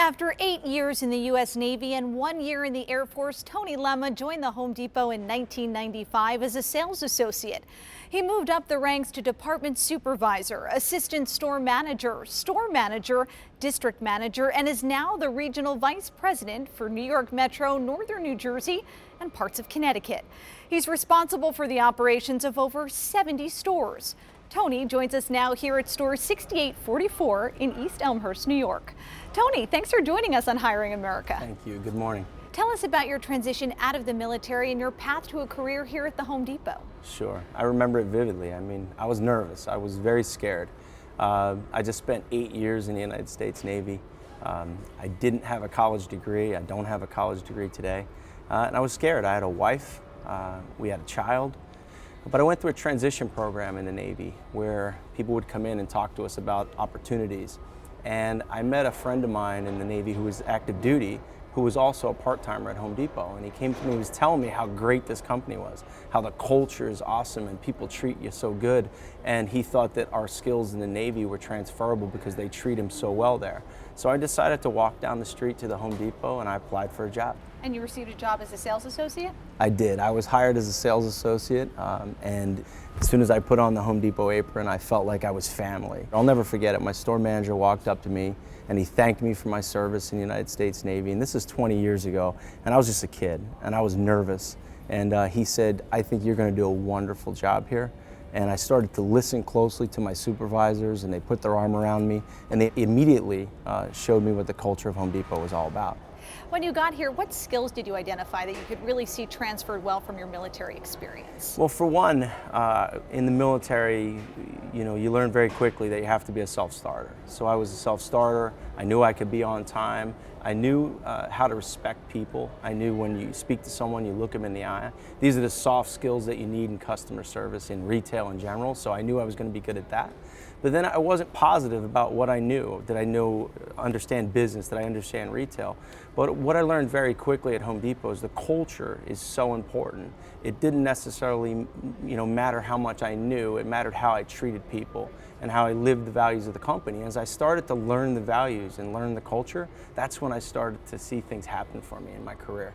After 8 years in the U.S. Navy and 1 year in the Air Force, Tony Lemma joined the Home Depot in 1995 as a sales associate. He moved up the ranks to department supervisor, assistant store manager, district manager, and is now the regional vice president for New York Metro, Northern New Jersey, and parts of Connecticut. He's responsible for the operations of over 70 stores. Tony joins us now here at store 6844 in East Elmhurst, New York. Tony, thanks for joining us on Hiring America. Thank you. Good morning. Tell us about your transition out of the military and your path to a career here at the Home Depot. Sure. I remember it vividly. I was nervous. I was very scared. I just spent 8 years in the United States Navy. I didn't have a college degree. I don't have a college degree today. And I was scared. I had a wife. We had a child. But I went through a transition program in the Navy where people would come in and talk to us about opportunities. And I met a friend of mine in the Navy who was active duty, who was also a part-timer at Home Depot. And he came to me and was telling me how great this company was, how the culture is awesome and people treat you so good. And he thought that our skills in the Navy were transferable because they treat him so well there. So I decided to walk down the street to the Home Depot and I applied for a job. And you received a job as a sales associate? I did. I was hired as a sales associate, and as soon as I put on the Home Depot apron, I felt like I was family. I'll never forget it. My store manager walked up to me and he thanked me for my service in the United States Navy, and this is 20 years ago, and I was just a kid, and I was nervous. And he said, "I think you're going to do a wonderful job here." And I started to listen closely to my supervisors, and they put their arm around me, and they immediately showed me what the culture of Home Depot was all about. When you got here, what skills did you identify that you could really see transferred well from your military experience? Well, for one, in the military, you learn very quickly that you have to be a self-starter. So I was a self-starter. I knew I could be on time. I knew how to respect people. I knew when you speak to someone, you look them in the eye. These are the soft skills that you need in customer service, in retail in general, so I knew I was going to be good at that. But then I wasn't positive about what I knew. Did I understand business? Did I understand retail? But what I learned very quickly at Home Depot is the culture is so important. It didn't necessarily matter how much I knew. It mattered how I treated people and how I lived the values of the company. As I started to learn the values and learn the culture, that's when I started to see things happen for me in my career.